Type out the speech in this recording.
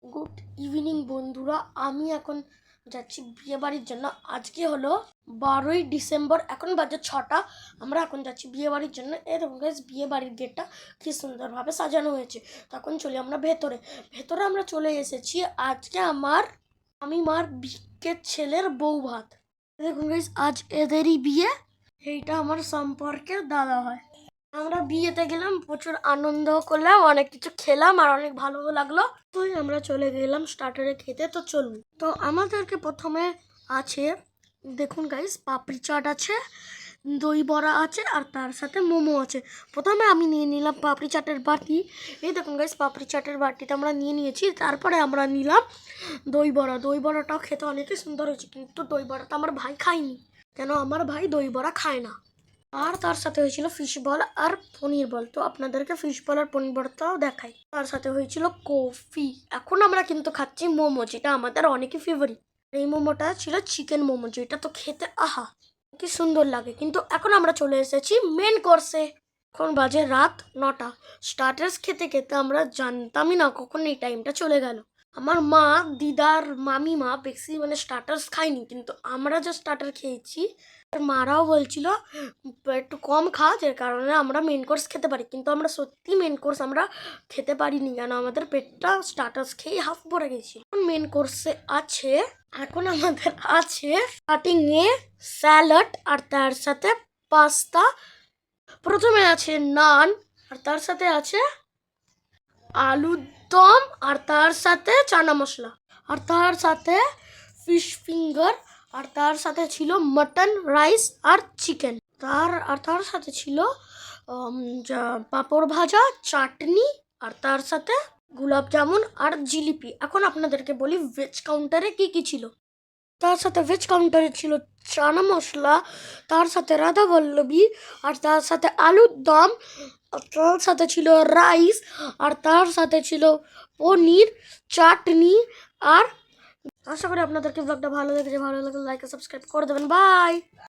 Good evening বন্ধুরা, আমি এখন যাচ্ছি বিয়ে বাড়ির জন্য। আজকে হলো 12ই ডিসেম্বর, এখন বাজে 6টা। আমরা এখন যাচ্ছি বিয়ে বাড়ির জন্য। এরকম গাইস, বিয়ে বাড়ির গেটটা কি সুন্দরভাবে সাজানো হয়েছে। তখন চলি আমরা ভেতরে। আমরা চলে এসেছি। আজকে আমি মার বিকের ছেলের বউ ভাত। দেখুন গাইস, আজ এদেরই বিয়ে। এইটা আমার সম্পর্কে দাদা হয়। আমরা বিয়েতে গেলাম, প্রচুর আনন্দ করলাম, অনেক কিছু খেলাম আর অনেক ভালো লাগলো। তো আমরা চলে গেলাম স্টার্টারে খেতে। তো চলুন। তো আমাদেরকে প্রথমে আছে, দেখুন গাইস, পাপড়ি চাট আছে, দই বড়া আছে আর তার সাথে মোমো আছে। প্রথমে আমি নিয়ে নিলাম পাপড়ি চাটের বাটি। এই দেখুন গাইস, পাপড়ি চাটের বাটিটা আমরা নিয়ে নিয়েছি। তারপরে আমরা নিলাম দই বড়া। দই বড়াটাও খেতে অনেকই সুন্দর হয়েছে, কিন্তু দই বড়াটা আমার ভাই খায়নি, কেন আমার ভাই দই বড়া খায় না। আর তার সাথে হয়েছিল ফিশ বল আর পনির বল। তো আপনাদেরকে ফিশ বল আর পনির বলটাও দেখাই। তার সাথে হয়েছিল কফি। এখন আমরা কিন্তু খাচ্ছি মোমো, যেটা আমাদের অনেকই ফেভারিট। এই মোমোটা ছিল চিকেন মোমো, যেটা তো খেতে আহা কি সুন্দর লাগে। কিন্তু এখন আমরা চলে এসেছি মেন কোর্সে। এখন বাজে রাত 9টা। স্টার্টার্স খেতে খেতে আমরা জানতামই না কখন এই টাইমটা চলে গেল। আমার মা, দিদার মামিমা বেশি স্টার্টার্স খায়নি, কিন্তু আমরা যে স্টার্টার খেয়েছি মারাও বলছিল একটু কম খা, যে কারণে আমরা মেন কোর্স খেতে পারি। কিন্তু আমরা সত্যি মেন কোর্স আমরা খেতে পারিনি, কেন আমাদের পেটটা স্টার্টার্স খেয়ে হাফ ভরে গেছিল। মেন কোর্সে আছে, এখন আমাদের আছে স্টার্টিং এ স্যালাড আর তার সাথে পাস্তা। প্রথমে আছে নান আর তার সাথে আছে আলুর দম আর তার সাথে চানা মশলা আর তার সাথে ফিশ ফিঙ্গার আর তার সাথে ছিল মটন, রাইস আর চিকেন। তার সাথে ছিল পাঁপড় ভাজা, চাটনি আর তার সাথে গোলাপ জামুন আর জিলিপি। এখন আপনাদেরকে বলি ভেজ কাউন্টারে কি কি ছিল। তার সাথে ভেজ কাউন্টারে ছিল চানা মশলা, তার সাথে রাধা বল্লভী আর তার সাথে আলুর দম, তার সাথে ছিল রাইস আর তার সাথে ছিল পনির, চাটনি। আর আশা করি আপনাদেরকে ব্লগটা ভালো লেগেছে। ভালো লাগলে লাইক আর সাবস্ক্রাইব করে দেবেন। বাই।